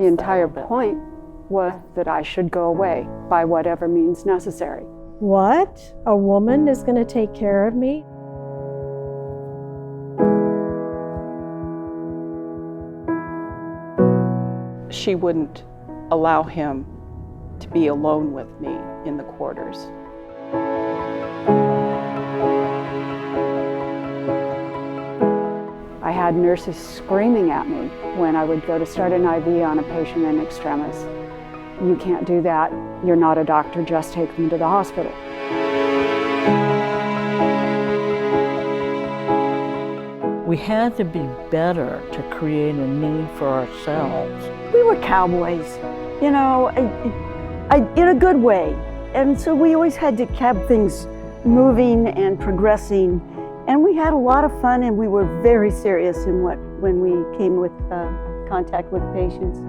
The entire point was that I should go away by whatever means necessary. What? A woman is going to take care of me? She wouldn't allow him to be alone with me in the quarters. I had nurses screaming at me when I would go to start an IV on a patient in extremis. You can't do that. You're not a doctor. Just take them to the hospital. We had to be better to create a need for ourselves. We were cowboys, you know, in a good way. And so we always had to keep things moving and progressing. And we had a lot of fun, and we were very serious in when we came with contact with patients.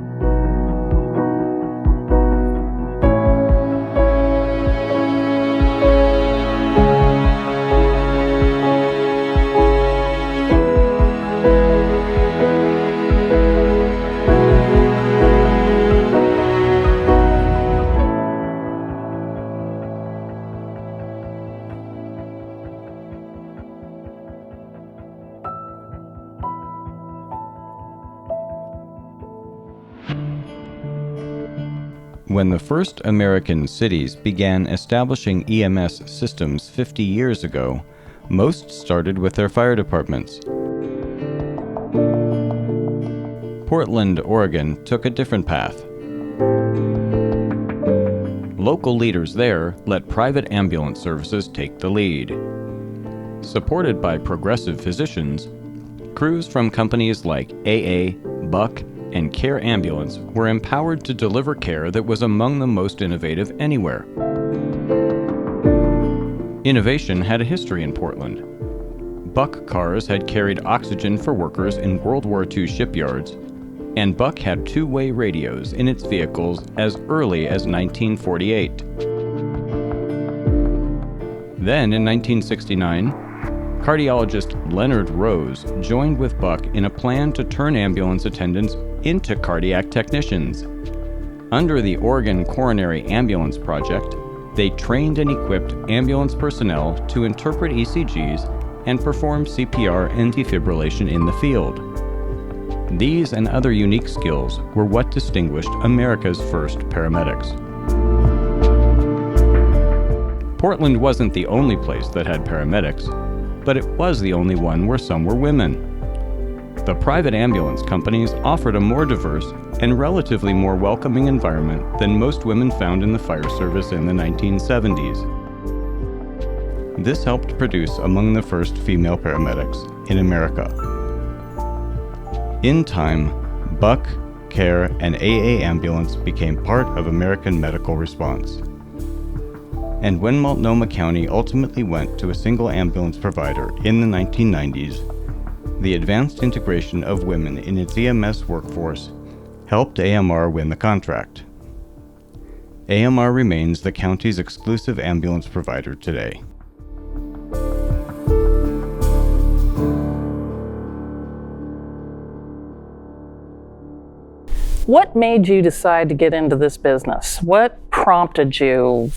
When the first American cities began establishing EMS systems 50 years ago, most started with their fire departments. Portland, Oregon took a different path. Local leaders there let private ambulance services take the lead. Supported by progressive physicians, crews from companies like AA, Buck, and Care Ambulance were empowered to deliver care that was among the most innovative anywhere. Innovation had a history in Portland. Buck cars had carried oxygen for workers in World War II shipyards, and Buck had two-way radios in its vehicles as early as 1948. Then, in 1969, cardiologist Leonard Rose joined with Buck in a plan to turn ambulance attendants into cardiac technicians. Under the Oregon Coronary Ambulance Project, they trained and equipped ambulance personnel to interpret ECGs and perform CPR and defibrillation in the field. These and other unique skills were what distinguished America's first paramedics. Portland wasn't the only place that had paramedics, but it was the only one where some were women. The private ambulance companies offered a more diverse and relatively more welcoming environment than most women found in the fire service in the 1970s. This helped produce among the first female paramedics in America. In time, Buck, Care, and AA Ambulance became part of American medical response. And when Multnomah County ultimately went to a single ambulance provider in the 1990s, the advanced integration of women in its EMS workforce helped AMR win the contract. AMR remains the county's exclusive ambulance provider today. What made you decide to get into this business? What prompted you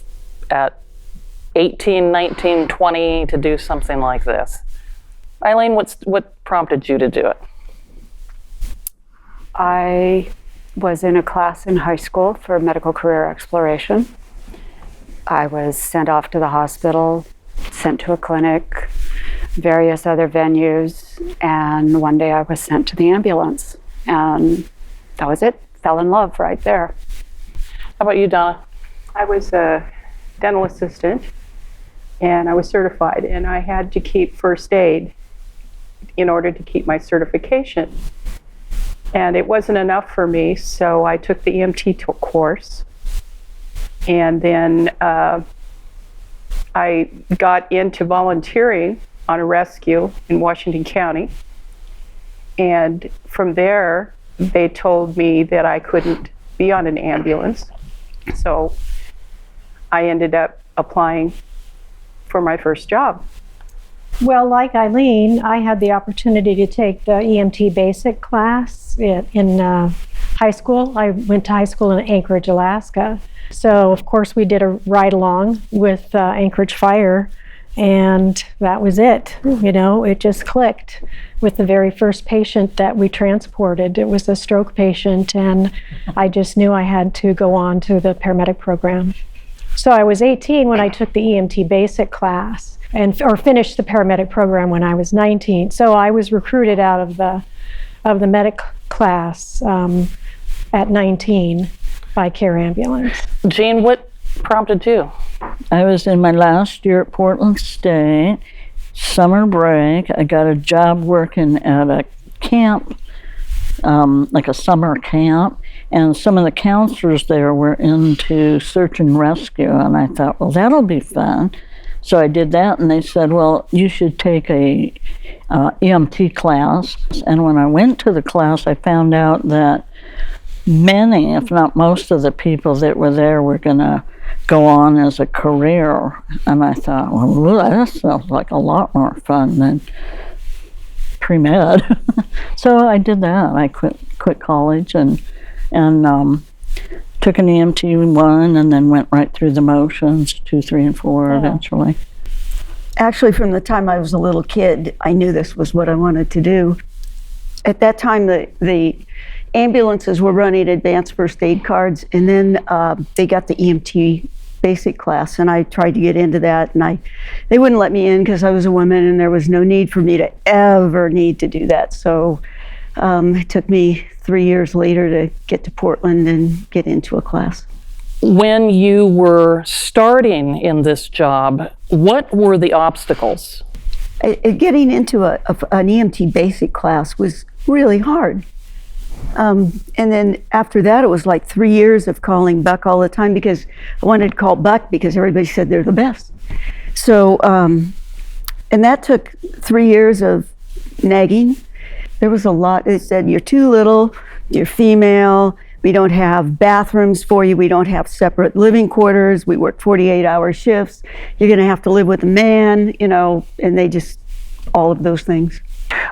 at 18, 19, 20 to do something like this? Eileen, what prompted you to do it? I was in a class in high school for medical career exploration. I was sent off to the hospital, sent to a clinic, various other venues, and one day I was sent to the ambulance. And that was it. Fell in love right there. How about you, Donna? I was a dental assistant, and I was certified, and I had to keep first aid in order to keep my certification. And it wasn't enough for me, so I took the EMT course, and then I got into volunteering on a rescue in Washington County, and from there they told me that I couldn't be on an ambulance, so I ended up applying for my first job. Well, like Eileen, I had the opportunity to take the EMT basic class in high high school. I went to high school in Anchorage, Alaska. So, of course, we did a ride-along with Anchorage Fire, and that was it. You know, it just clicked with the very first patient that we transported. It was a stroke patient, and I just knew I had to go on to the paramedic program. So I was 18 when I took the EMT basic class, or finished the paramedic program when I was 19. So I was recruited out of the medic class at 19 by Care Ambulance. Jean, what prompted you? I was in my last year at Portland State, summer break. I got a job working at a camp, like a summer camp, and some of the counselors there were into search and rescue, and I thought, well, that'll be fun. So I did that, and they said, well, you should take a EMT class. And when I went to the class, I found out that many, if not most of the people that were there were going to go on as a career. And I thought, well, that sounds like a lot more fun than pre-med. So I did that. I quit college and took an EMT 1 and then went right through the motions, 2, 3, and 4 eventually. Actually, from the time I was a little kid, I knew this was what I wanted to do. At that time, the ambulances were running advanced first aid cards, and then they got the EMT basic class, and I tried to get into that, and they wouldn't let me in because I was a woman, and there was no need for me to ever need to do that. So it took me 3 years later to get to Portland and get into a class. When you were starting in this job, what were the obstacles? Getting into an EMT basic class was really hard. And then after that, it was like 3 years of calling Buck all the time because I wanted to call Buck because everybody said they're the best. So, and that took 3 years of nagging. There was a lot. They said, you're too little, you're female, we don't have bathrooms for you, we don't have separate living quarters, we work 48-hour shifts, you're going to have to live with a man, you know, and they just, all of those things.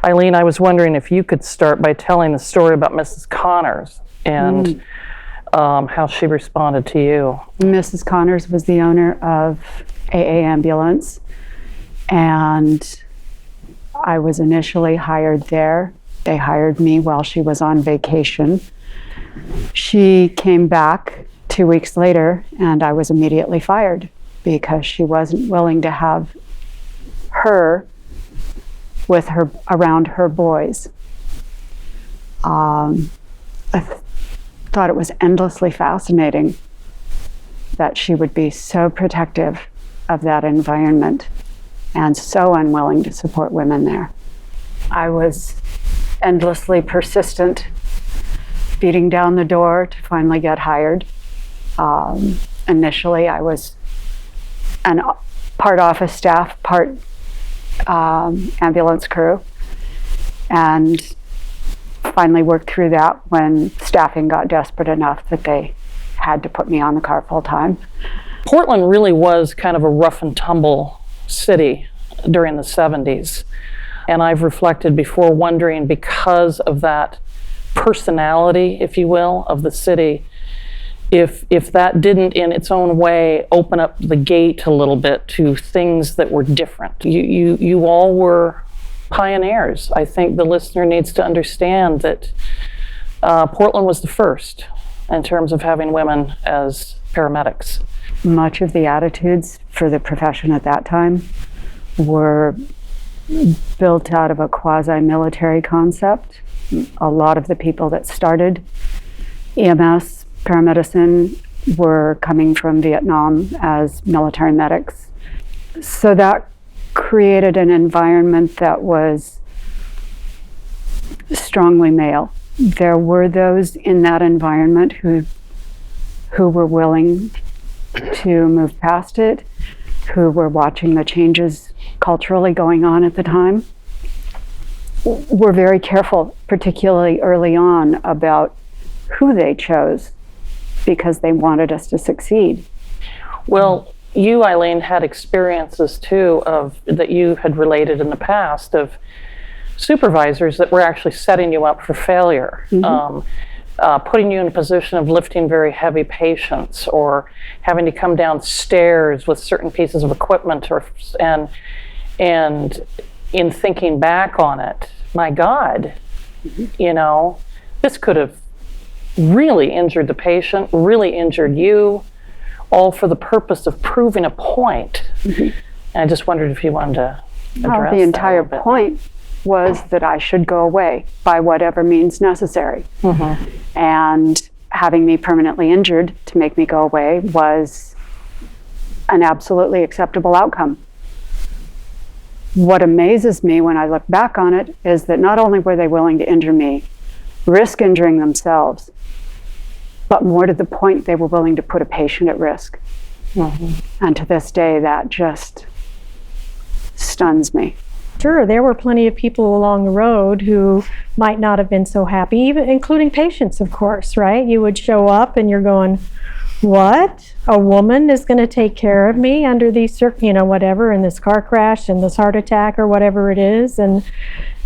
Eileen, I was wondering if you could start by telling the story about Mrs. Connors and how she responded to you. Mrs. Connors was the owner of AA Ambulance, and I was initially hired there. They hired me while she was on vacation. She came back 2 weeks later, and I was immediately fired because she wasn't willing to have her with her around her boys. I thought it was endlessly fascinating that she would be so protective of that environment and so unwilling to support women there. I was endlessly persistent, beating down the door to finally get hired. Initially, I was part office staff, part ambulance crew, and finally worked through that when staffing got desperate enough that they had to put me on the car full time. Portland really was kind of a rough and tumble city during the 70s. And I've reflected before wondering, because of that personality, if you will, of the city, if that didn't in its own way open up the gate a little bit to things that were different. You all were pioneers. I think the listener needs to understand that Portland was the first in terms of having women as paramedics. Much of the attitudes for the profession at that time were built out of a quasi-military concept. A lot of the people that started EMS, paramedicine, were coming from Vietnam as military medics. So that created an environment that was strongly male. There were those in that environment who were willing to move past it, who were watching the changes culturally going on at the time. Were very careful, particularly early on, about who they chose because they wanted us to succeed. Well, you, Eileen, had experiences too that you had related in the past of supervisors that were actually setting you up for failure. putting you in a position of lifting very heavy patients, or having to come downstairs with certain pieces of equipment, and in thinking back on it, my God, you know, this could have really injured the patient, really injured you, all for the purpose of proving a point. And I just wondered if you wanted to address the entire that a point was that I should go away by whatever means necessary. And having me permanently injured to make me go away was an absolutely acceptable outcome. What amazes me when I look back on it is that not only were they willing to injure me, risk injuring themselves, but more to the point, they were willing to put a patient at risk. And to this day, that just stuns me. Sure, there were plenty of people along the road who might not have been so happy, even including patients, of course, right? You would show up and you're going, what? A woman is going to take care of me under these, whatever, in this car crash and this heart attack or whatever it is. And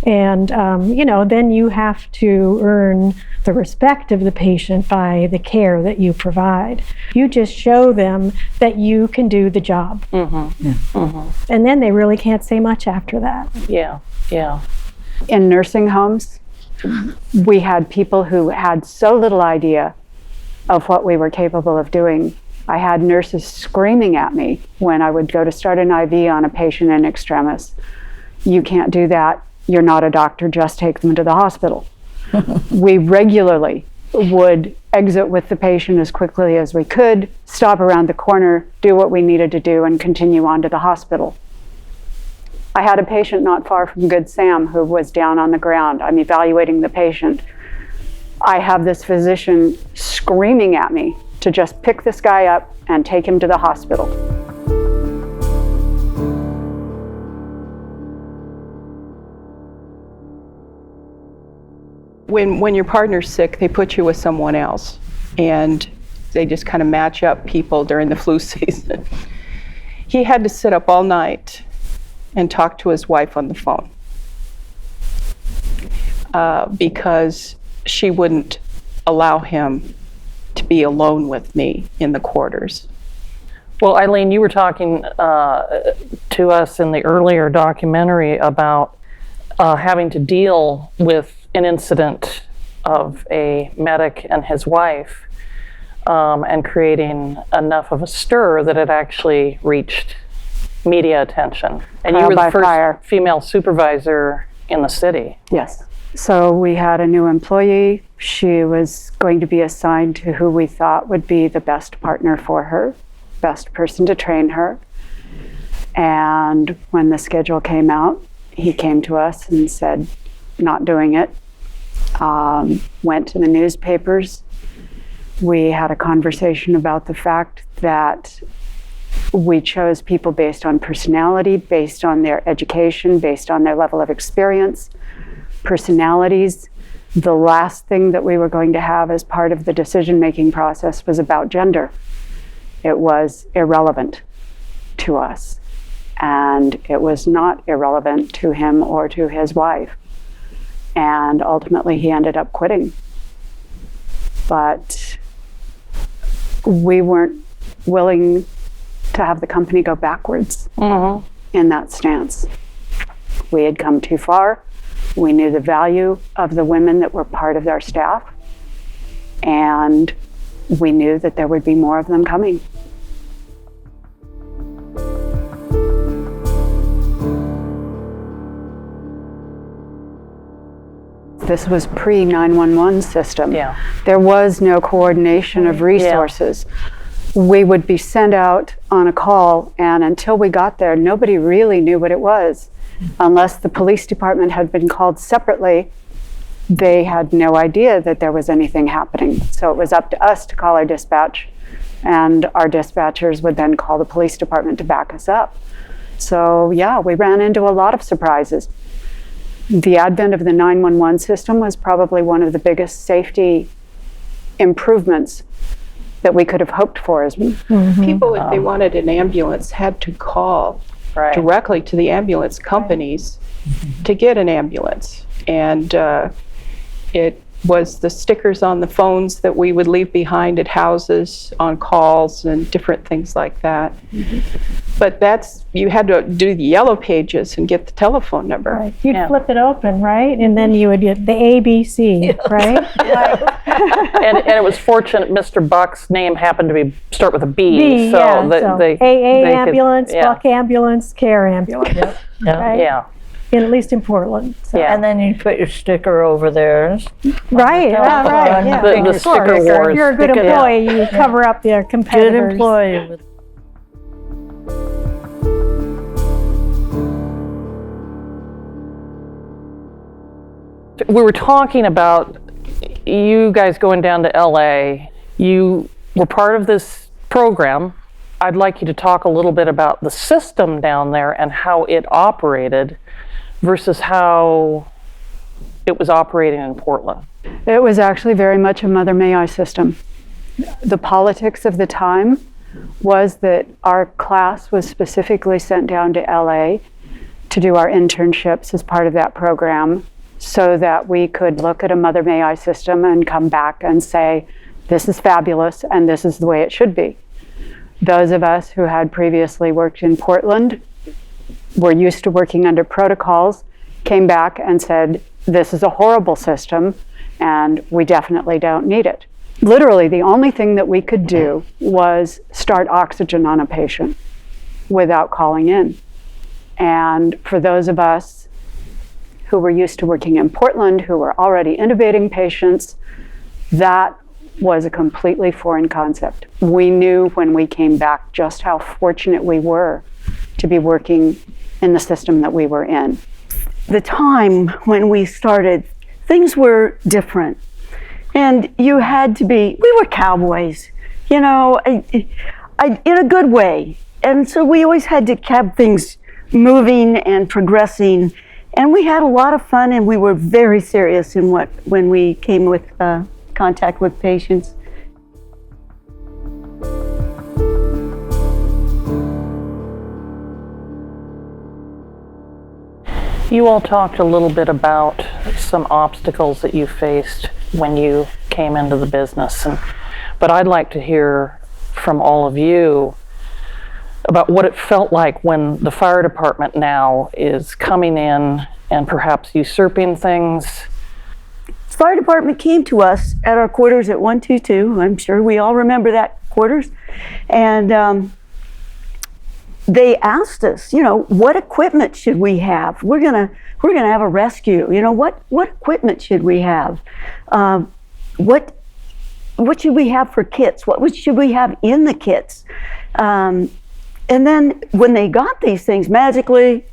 then you have to earn the respect of the patient by the care that you provide. You just show them that you can do the job. And then they really can't say much after that. Yeah. In nursing homes, we had people who had so little idea of what we were capable of doing. I had nurses screaming at me when I would go to start an IV on a patient in extremis. You can't do that. You're not a doctor. Just take them to the hospital. We regularly would exit with the patient as quickly as we could, stop around the corner, do what we needed to do, and continue on to the hospital. I had a patient not far from Good Sam who was down on the ground. I'm evaluating the patient. I have this physician screaming at me to just pick this guy up and take him to the hospital. When your partner's sick, they put you with someone else, and they just kind of match up people during the flu season. He had to sit up all night and talk to his wife on the phone because she wouldn't allow him to be alone with me in the quarters. Well, Eileen, you were talking to us in the earlier documentary about having to deal with an incident of a medic and his wife, and creating enough of a stir that it actually reached media attention. And you were the first female supervisor in the city. Yes. So we had a new employee. She was going to be assigned to who we thought would be the best partner for her, best person to train her. And when the schedule came out, he came to us and said, not doing it. Went to the newspapers. We had a conversation about the fact that we chose people based on personality, based on their education, based on their level of experience, personalities. The last thing that we were going to have as part of the decision-making process was about gender. It was irrelevant to us, and it was not irrelevant to him or to his wife. And ultimately, he ended up quitting. But we weren't willing to have the company go backwards in that stance. We had come too far. We knew the value of the women that were part of our staff, and we knew that there would be more of them coming. This was pre-911 system. Yeah. There was no coordination of resources. We would be sent out on a call, and until we got there, nobody really knew what it was. Unless the police department had been called separately, they had no idea that there was anything happening. So it was up to us to call our dispatch, and our dispatchers would then call the police department to back us up. So yeah, we ran into a lot of surprises. The advent of the 911 system was probably one of the biggest safety improvements that we could have hoped for. As People, if they wanted an ambulance, had to call directly to the ambulance companies to get an ambulance. And it was the stickers on the phones that we would leave behind at houses on calls and different things like that. But you had to do the yellow pages and get the telephone number. Right. You'd flip it open, right? And then you would get the ABC, right? And it was fortunate Mr. Buck's name happened to start with a B. B, so yeah. they AA could- ambulance, yeah. Buck ambulance, Care ambulance. Right? Yeah. At least in Portland. So. Yeah. And then you put your sticker over there. Right, right, yeah. The Of course. sticker wars. If you're a good Sticker- employee, you cover up their Good competitors. employee. With We were talking about you guys going down to LA. You were part of this program. I'd like you to talk a little bit about the system down there and how it operated versus how it was operating in Portland. It was actually very much a Mother May I system. The politics of the time was that our class was specifically sent down to LA to do our internships as part of that program so that we could look at a Mother May I system and come back and say, this is fabulous and this is the way it should be. Those of us who had previously worked in Portland were used to working under protocols, came back and said, this is a horrible system and we definitely don't need it. Literally, the only thing that we could do was start oxygen on a patient without calling in. And for those of us who were used to working in Portland, who were already intubating patients, that was a completely foreign concept. We knew when we came back just how fortunate we were to be working in the system that we were in. The time when we started, things were different. And you had to be, we were cowboys, you know, in a good way. And so we always had to keep things moving and progressing. And we had a lot of fun, and we were very serious in when we came with contact with patients. You all talked a little bit about some obstacles that you faced when you came into the business, but I'd like to hear from all of you about what it felt like when the fire department now is coming in and perhaps usurping things. The fire department came to us at our quarters at 122. I'm sure we all remember that quarters. And they asked us, you know, what equipment should we have? We're gonna have a rescue. You know, what equipment should we have? What should we have for kits? What should we have in the kits? And then when they got these things, magically,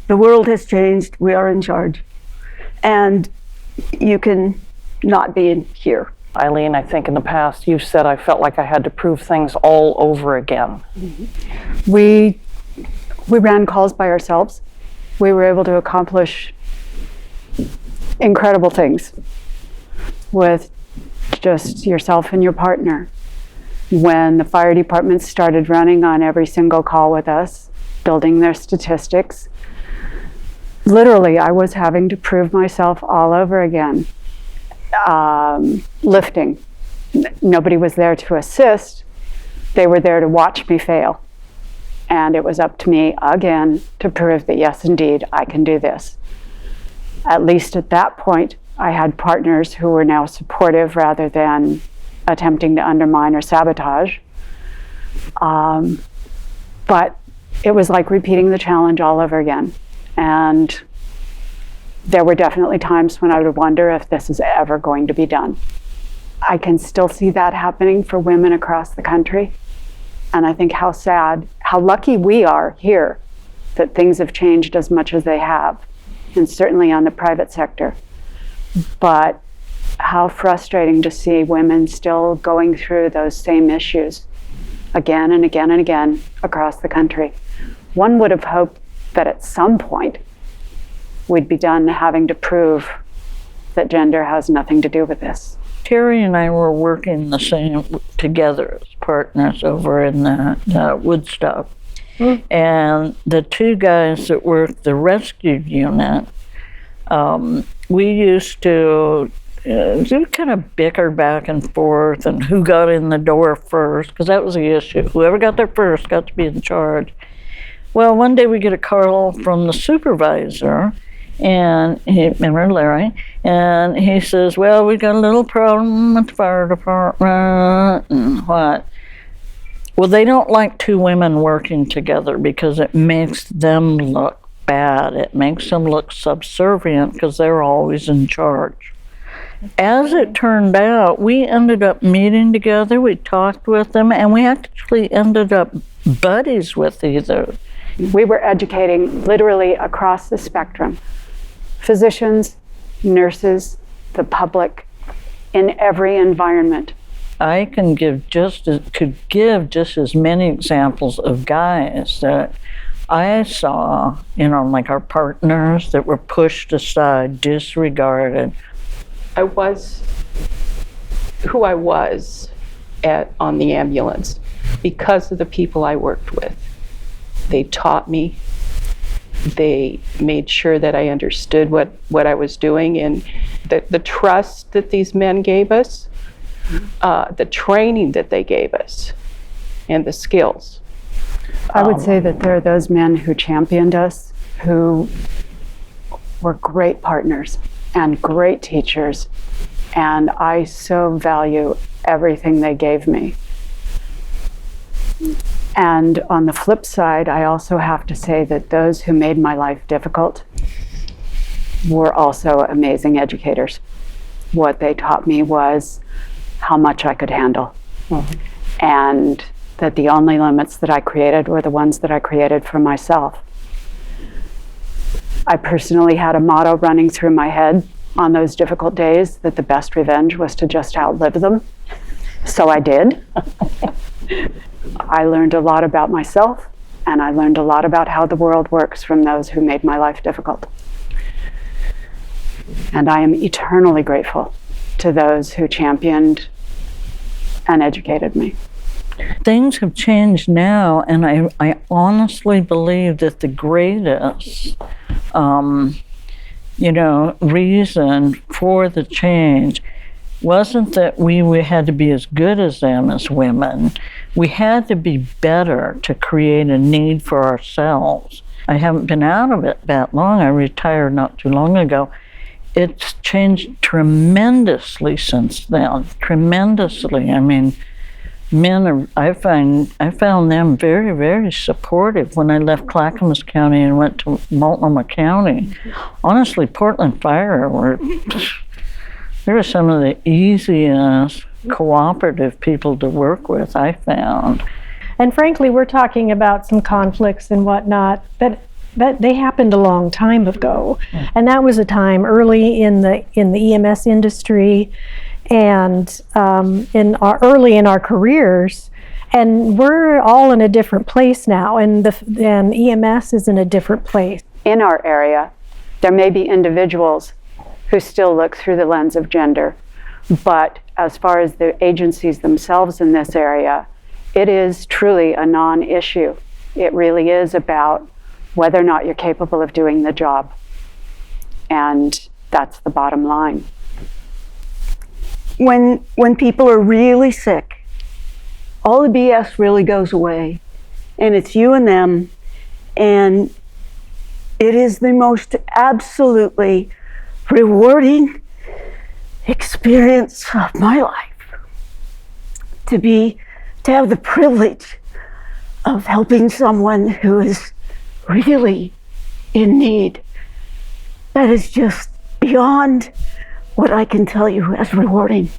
the world has changed. We are in charge, and you can not be in here. Eileen, I think in the past you've said I felt like I had to prove things all over again. We ran calls by ourselves. We were able to accomplish incredible things with just yourself and your partner. When the fire department started running on every single call with us, building their statistics, literally I was having to prove myself all over again. Lifting. Nobody was there to assist. They were there to watch me fail. And it was up to me again to prove that yes, indeed, I can do this. At least at that point, I had partners who were now supportive rather than attempting to undermine or sabotage. But it was like repeating the challenge all over again. And there were definitely times when I would wonder if this is ever going to be done. I can still see that happening for women across the country. And I think how sad, how lucky we are here that things have changed as much as they have, and certainly on the private sector. But how frustrating to see women still going through those same issues again and again and again across the country. One would have hoped that at some point we'd be done having to prove that gender has nothing to do with this. Terry and I were working the same together as partners over in Woodstock. And the two guys that worked the rescue unit, we used to we kind of bicker back and forth and who got in the door first, because that was the issue. Whoever got there first got to be in charge. Well, one day we get a call from the supervisor, and remember Larry, and he says, well, we got a little problem with the fire department, and what? Well, they don't like two women working together because it makes them look bad. It makes them look subservient because they're always in charge. As it turned out, we ended up meeting together, we talked with them, and we actually ended up buddies with either. We were educating literally across the spectrum. Physicians, nurses, the public, in every environment. I could give just as many examples of guys that I saw, like our partners that were pushed aside, disregarded. I was who I was on the ambulance because of the people I worked with. They taught me. They made sure that I understood what I was doing, and the trust that these men gave us, the training that they gave us, and the skills. I would say that there are those men who championed us, who were great partners and great teachers, and I so value everything they gave me. And on the flip side, I also have to say that those who made my life difficult were also amazing educators. What they taught me was how much I could handle. And that the only limits that I created were the ones that I created for myself. I personally had a motto running through my head on those difficult days that the best revenge was to just outlive them. So I did. I learned a lot about myself, and I learned a lot about how the world works from those who made my life difficult. And I am eternally grateful to those who championed and educated me. Things have changed now, and I honestly believe that the greatest, reason for the change wasn't that we had to be as good as them as women. We had to be better to create a need for ourselves. I haven't been out of it that long. I retired not too long ago. It's changed tremendously since then, tremendously. I mean, I found them very, very supportive when I left Clackamas County and went to Multnomah County. Honestly, Portland Fire they were some of the easiest cooperative people to work with, I found. And frankly, we're talking about some conflicts and whatnot that they happened a long time ago. And that was a time early in the EMS industry and early in our careers. And we're all in a different place now, and EMS is in a different place. In our area, there may be individuals who still look through the lens of gender, but as far as the agencies themselves in this area, it is truly a non-issue. It really is about whether or not you're capable of doing the job. And that's the bottom line. When people are really sick, all the BS really goes away, and it's you and them, and it is the most absolutely rewarding experience of my life to have the privilege of helping someone who is really in need. That is just beyond what I can tell you as rewarding.